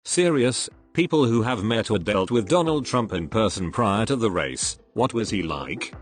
Serious, people who have met or dealt with Donald Trump in person prior to the race, what was he like?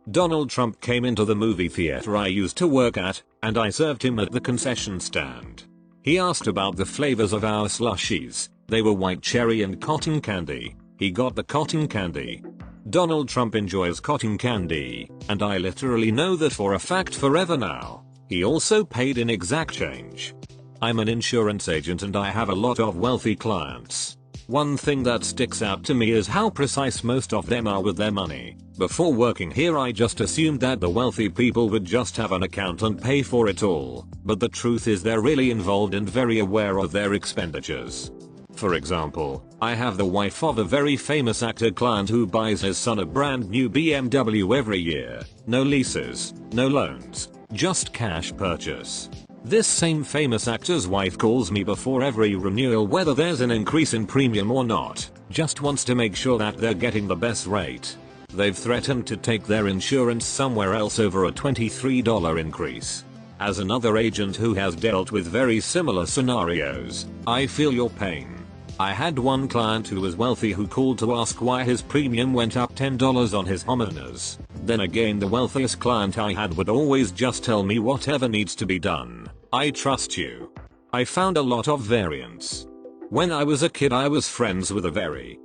Donald Trump came into the movie theater I used to work at, and I served him at the concession stand. He asked about the flavors of our slushies. They were white cherry and cotton candy. He got the cotton candy. Donald Trump enjoys cotton candy, and I literally know that for a fact forever now. He also paid in exact change. I'm an insurance agent and I have a lot of wealthy clients. One thing that sticks out to me is how precise most of them are with their money. Before working here I just assumed that the wealthy people would just have an account and pay for it all, but the truth is they're really involved and very aware of their expenditures. For example, I have the wife of a very famous actor client who buys his son a brand new BMW every year. No leases, no loans, just cash purchase. This same famous actor's wife calls me before every renewal whether there's an increase in premium or not, just wants to make sure that they're getting the best rate. They've threatened to take their insurance somewhere else over a $23 increase. As another agent who has dealt with very similar scenarios, I feel your pain. I had one client who was wealthy who called to ask why his premium went up $10 on his homeowners. Then again, the wealthiest client I had would always just tell me whatever needs to be done. I trust you. I found a lot of variance. When I was a kid I was friends with a very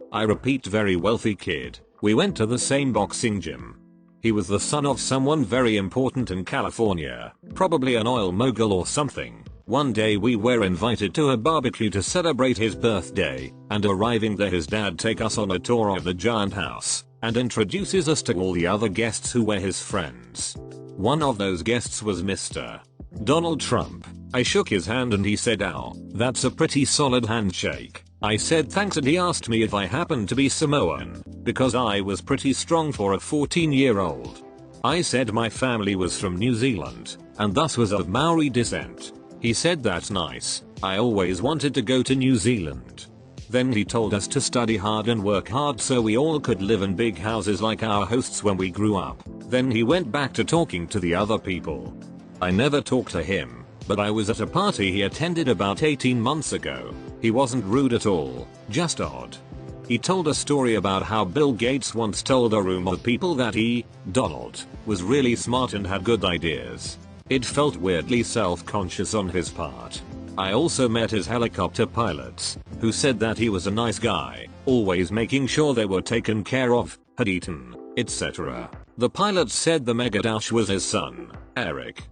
wealthy kid. We went to the same boxing gym. He was the son of someone very important in California, probably an oil mogul or something. One day we were invited to a barbecue to celebrate his birthday, and arriving there his dad takes us on a tour of the giant house, and introduces us to all the other guests who were his friends. One of those guests was Mr. Donald Trump. I shook his hand and he said, "Ow, that's a pretty solid handshake." I said thanks and he asked me if I happened to be Samoan, because I was pretty strong for a 14-year-old. I said my family was from New Zealand, and thus was of Maori descent. He said that's nice, I always wanted to go to New Zealand. Then he told us to study hard and work hard so we all could live in big houses like our hosts when we grew up. Then he went back to talking to the other people. I never talked to him, but I was at a party he attended about 18 months ago. He wasn't rude at all, just odd. He told a story about how Bill Gates once told a room of people that he, Donald, was really smart and had good ideas. It felt weirdly self-conscious on his part. I also met his helicopter pilots, who said that he was a nice guy, always making sure they were taken care of, had eaten, etc. The pilots said the mega dash was his son, Eric.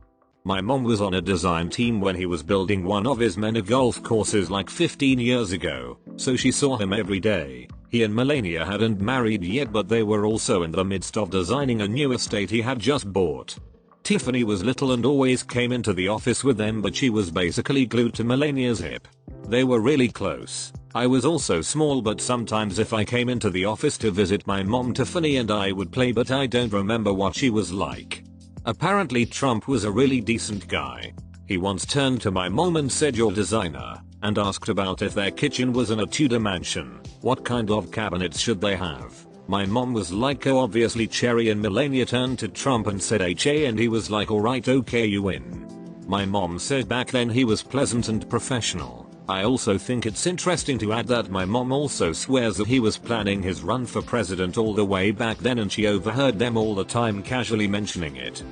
My mom was on a design team when he was building one of his many golf courses like 15 years ago, so she saw him every day. He and Melania hadn't married yet, but they were also in the midst of designing a new estate he had just bought. Tiffany was little and always came into the office with them, but she was basically glued to Melania's hip. They were really close. I was also small, but sometimes if I came into the office to visit my mom, Tiffany and I would play, but I don't remember what she was like. Apparently Trump was a really decent guy. He once turned to my mom and said, "Your designer," and asked about if their kitchen was in a Tudor mansion, what kind of cabinets should they have. My mom was like, "Oh, obviously cherry," and Melania turned to Trump and said HA, and he was like, "Alright, okay, you win." My mom said back then he was pleasant and professional. I also think it's interesting to add that my mom also swears that he was planning his run for president all the way back then, and she overheard them all the time casually mentioning it.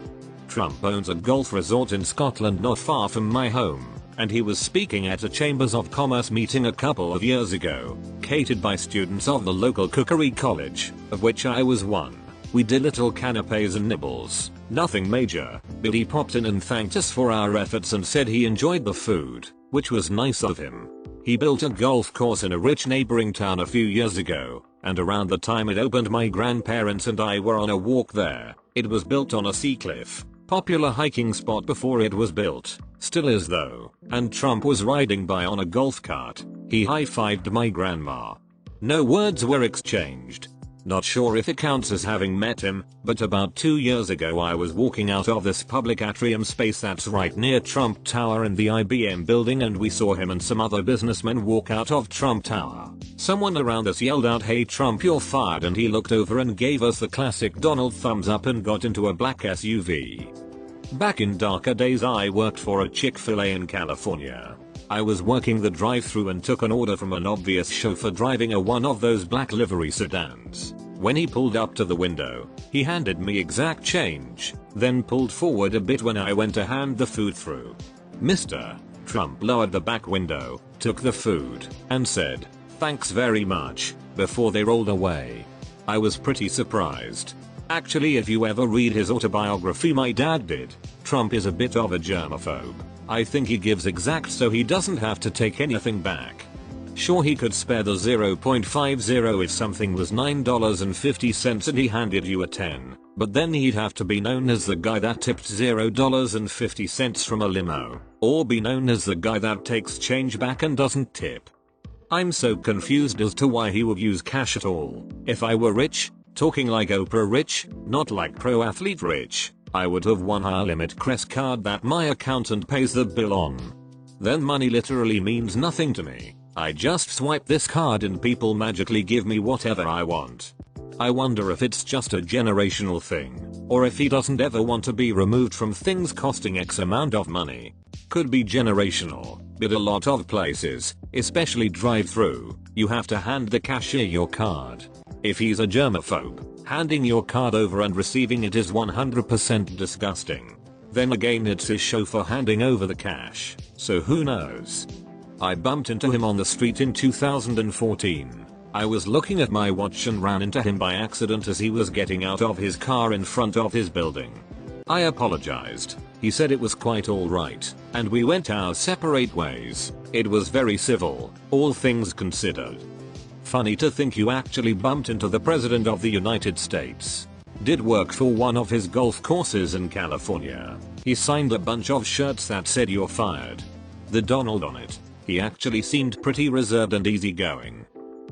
Trump owns a golf resort in Scotland not far from my home, and he was speaking at a Chambers of Commerce meeting a couple of years ago, catered by students of the local cookery college, of which I was one. We did little canapes and nibbles, nothing major, but he popped in and thanked us for our efforts and said he enjoyed the food, which was nice of him. He built a golf course in a rich neighboring town a few years ago, and around the time it opened my grandparents and I were on a walk there. It was built on a sea cliff, popular hiking spot before it was built, still is though, and Trump was riding by on a golf cart. He high-fived my grandma. No words were exchanged. Not sure if it counts as having met him, but about 2 years ago I was walking out of this public atrium space that's right near Trump Tower in the IBM building, and we saw him and some other businessmen walk out of Trump Tower. Someone around us yelled out, "Hey Trump, you're fired," and he looked over and gave us the classic Donald thumbs up and got into a black SUV. Back in darker days I worked for a Chick-fil-A in California. I was working the drive-thru and took an order from an obvious chauffeur driving one of those black livery sedans. When he pulled up to the window, he handed me exact change, then pulled forward a bit when I went to hand the food through. Mr. Trump lowered the back window, took the food, and said, "Thanks very much," before they rolled away. I was pretty surprised. Actually, if you ever read his autobiography, my dad did, Trump is a bit of a germaphobe. I think he gives exact so he doesn't have to take anything back. Sure, he could spare the 0.50 if something was $9.50 and he handed you a 10, but then he'd have to be known as the guy that tipped $0.50 from a limo, or be known as the guy that takes change back and doesn't tip. I'm so confused as to why he would use cash at all. If I were rich, talking like Oprah rich, not like pro athlete rich, I would have one high limit Crest card that my accountant pays the bill on. Then money literally means nothing to me. I just swipe this card and people magically give me whatever I want. I wonder if it's just a generational thing, or if he doesn't ever want to be removed from things costing X amount of money. Could be generational, but a lot of places, especially drive-thru, you have to hand the cashier your card. If he's a germaphobe, handing your card over and receiving it is 100% disgusting. Then again, it's his chauffeur handing over the cash, so who knows. I bumped into him on the street in 2014. I was looking at my watch and ran into him by accident as he was getting out of his car in front of his building. I apologized. He said it was quite alright, and we went our separate ways. It was very civil, all things considered. Funny to think you actually bumped into the President of the United States. Did work for one of his golf courses in California. He signed a bunch of shirts that said "You're fired." The Donald on it. He actually seemed pretty reserved and easygoing.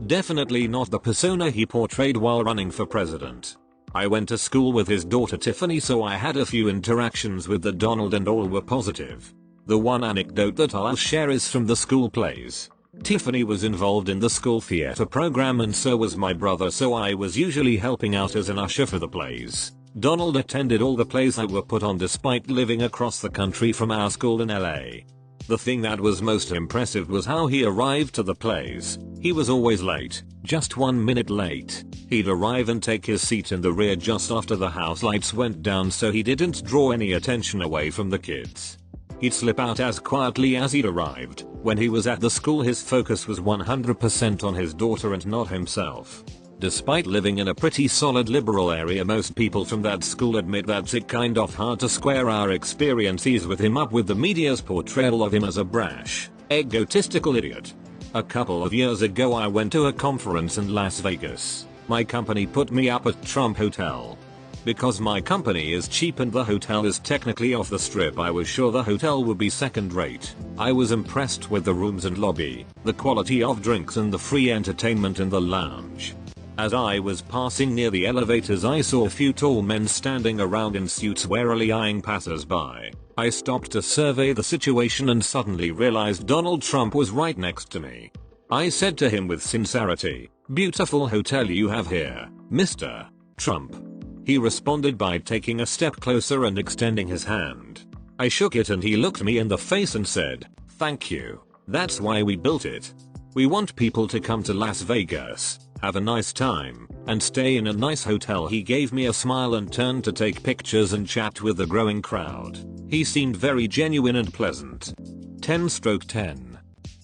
Definitely not the persona he portrayed while running for president. I went to school with his daughter Tiffany, so I had a few interactions with the Donald and all were positive. The one anecdote that I'll share is from the school plays. Tiffany was involved in the school theater program and so was my brother, so I was usually helping out as an usher for the plays. Donald attended all the plays that were put on despite living across the country from our school in LA. The thing that was most impressive was how he arrived to the plays. He was always late, just 1 minute late. He'd arrive and take his seat in the rear just after the house lights went down so he didn't draw any attention away from the kids. He'd slip out as quietly as he'd arrived. When he was at the school, his focus was 100% on his daughter and not himself. Despite living in a pretty solid liberal area, most people from that school admit that's it kind of hard to square our experiences with him up with the media's portrayal of him as a brash, egotistical idiot. A couple of years ago I went to a conference in Las Vegas. My company put me up at Trump Hotel. Because my company is cheap and the hotel is technically off the strip, I was sure the hotel would be second rate. I was impressed with the rooms and lobby, the quality of drinks and the free entertainment in the lounge. As I was passing near the elevators, I saw a few tall men standing around in suits warily eyeing passers-by. I stopped to survey the situation and suddenly realized Donald Trump was right next to me. I said to him with sincerity, "Beautiful hotel you have here, Mr. Trump." He responded by taking a step closer and extending his hand. I shook it and he looked me in the face and said, "Thank you. That's why we built it. We want people to come to Las Vegas, have a nice time, and stay in a nice hotel." He gave me a smile and turned to take pictures and chat with the growing crowd. He seemed very genuine and pleasant. 10/10.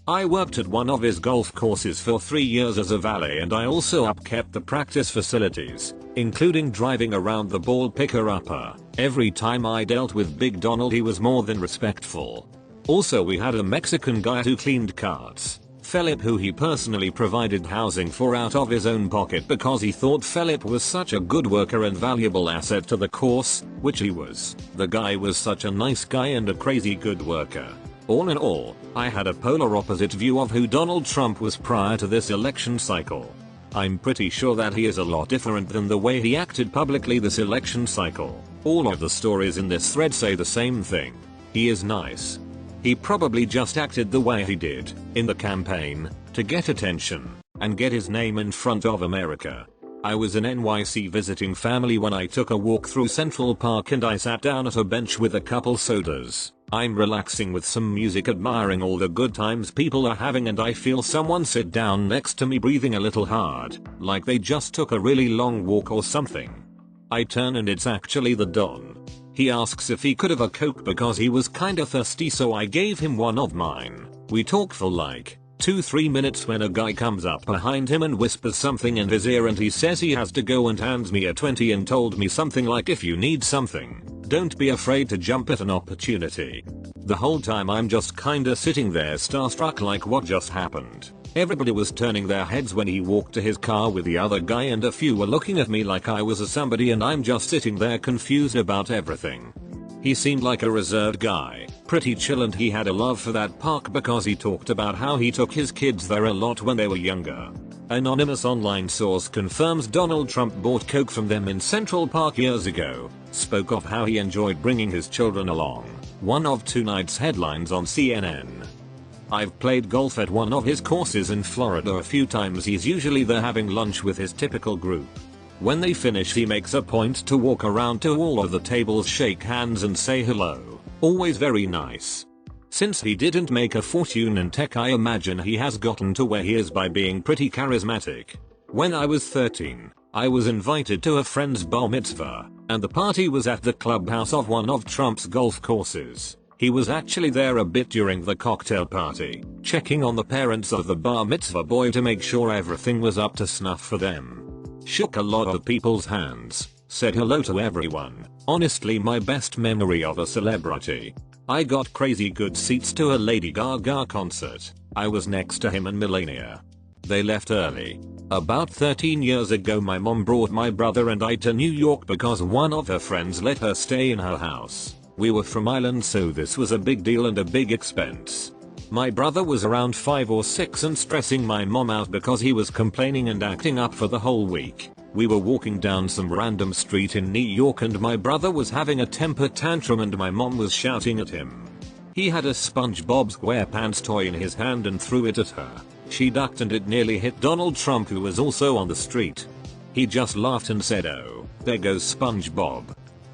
I worked at one of his golf courses for 3 years as a valet, and I also upkept the practice facilities, including driving around the ball picker-upper. Every time I dealt with Big Donald, he was more than respectful. Also, we had a Mexican guy who cleaned carts, Philip, who he personally provided housing for out of his own pocket because he thought Philip was such a good worker and valuable asset to the course, which he was. The guy was such a nice guy and a crazy good worker. All in all, I had a polar opposite view of who Donald Trump was prior to this election cycle. I'm pretty sure that he is a lot different than the way he acted publicly this election cycle. All of the stories in this thread say the same thing. He is nice. He probably just acted the way he did in the campaign to get attention and get his name in front of America. I was in NYC visiting family when I took a walk through Central Park and I sat down at a bench with a couple sodas. I'm relaxing with some music, admiring all the good times people are having, and I feel someone sit down next to me breathing a little hard, like they just took a really long walk or something. I turn and it's actually the Don. He asks if he could have a Coke because he was kinda thirsty, so I gave him one of mine. We talk for like 2-3 minutes when a guy comes up behind him and whispers something in his ear, and he says he has to go and hands me a 20 and told me something like, if you need something, don't be afraid to jump at an opportunity. The whole time I'm just kinda sitting there starstruck, like what just happened. Everybody was turning their heads when he walked to his car with the other guy, and a few were looking at me like I was a somebody, and I'm just sitting there confused about everything. He seemed like a reserved guy, pretty chill, and he had a love for that park because he talked about how he took his kids there a lot when they were younger. Anonymous online source confirms Donald Trump bought Coke from them in Central Park years ago, spoke of how he enjoyed bringing his children along. One of tonight's headlines on CNN. I've played golf at one of his courses in Florida a few times. He's usually there having lunch with his typical group. When they finish, he makes a point to walk around to all of the tables, shake hands and say hello. Always very nice. Since he didn't make a fortune in tech, I imagine he has gotten to where he is by being pretty charismatic. When I was 13, I was invited to a friend's bar mitzvah, and the party was at the clubhouse of one of Trump's golf courses. He was actually there a bit during the cocktail party, checking on the parents of the bar mitzvah boy to make sure everything was up to snuff for them. Shook a lot of people's hands, said hello to everyone. Honestly, my best memory of a celebrity. I got crazy good seats to a Lady Gaga concert. I was next to him and Melania. They left early. About 13 years ago, my mom brought my brother and I to New York because one of her friends let her stay in her house. We were from Ireland, so this was a big deal and a big expense. My brother was around 5 or 6 and stressing my mom out because he was complaining and acting up for the whole week. We were walking down some random street in New York and my brother was having a temper tantrum and my mom was shouting at him. He had a SpongeBob SquarePants toy in his hand and threw it at her. She ducked and it nearly hit Donald Trump, who was also on the street. He just laughed and said, "Oh, there goes SpongeBob."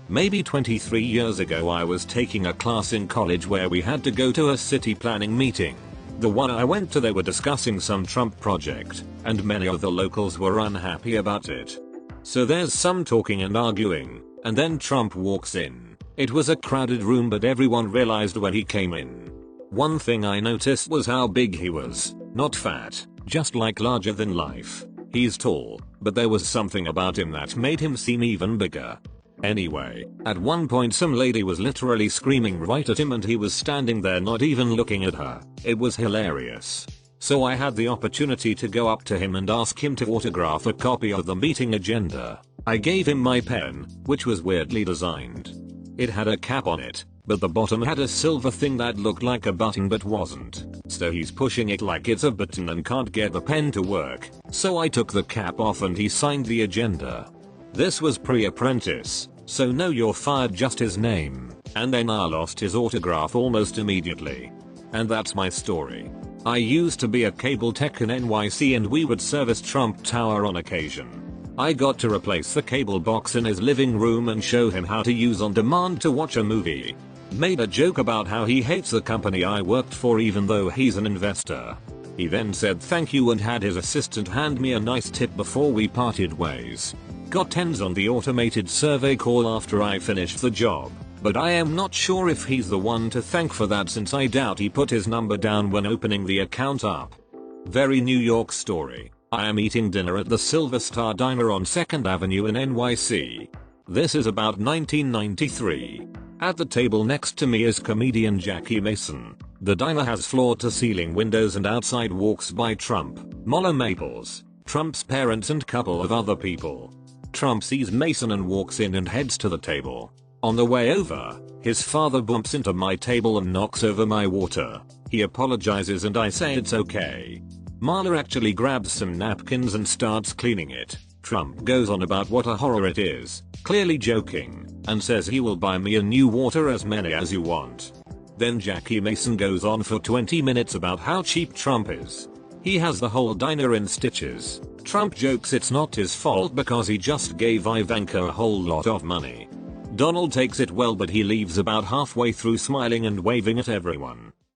Maybe 23 years ago, I was taking a class in college where we had to go to a city planning meeting. The one I went to, they were discussing some Trump project, and many of the locals were unhappy about it. So there's some talking and arguing, and then Trump walks in. It was a crowded room, but everyone realized when he came in. One thing I noticed was how big he was. Not fat, just like larger than life. He's tall, but there was something about him that made him seem even bigger. Anyway, at one point some lady was literally screaming right at him and he was standing there not even looking at her. It was hilarious. So I had the opportunity to go up to him and ask him to autograph a copy of the meeting agenda. I gave him my pen, which was weirdly designed. It had a cap on it, but the bottom had a silver thing that looked like a button but wasn't. So he's pushing it like it's a button and can't get the pen to work. So I took the cap off and he signed the agenda. This was pre-apprentice, so know you're fired, just his name, and then I lost his autograph almost immediately. And that's my story. I used to be a cable tech in NYC and we would service Trump Tower on occasion. I got to replace the cable box in his living room and show him how to use on demand to watch a movie. Made a joke about how he hates the company I worked for even though he's an investor. He then said thank you and had his assistant hand me a nice tip before we parted ways. Got 10s on the automated survey call after I finished the job, but I am not sure if he's the one to thank for that, since I doubt he put his number down when opening the account up. Very New York story. I am eating dinner at the Silver Star Diner on 2nd Avenue in NYC. This is about 1993. At the table next to me is comedian Jackie Mason. The diner has floor-to-ceiling windows and outside walks by Trump, Mola Maples, Trump's parents and couple of other people. Trump sees Mason and walks in and heads to the table. On the way over, his father bumps into my table and knocks over my water. He apologizes and I say it's okay. Marla actually grabs some napkins and starts cleaning it. Trump goes on about what a horror it is, clearly joking, and says he will buy me a new water, as many as you want. Then Jackie Mason goes on for 20 minutes about how cheap Trump is. He has the whole diner in stitches. Trump jokes it's not his fault because he just gave Ivanka a whole lot of money. Donald takes it well, but he leaves about halfway through smiling and waving at everyone.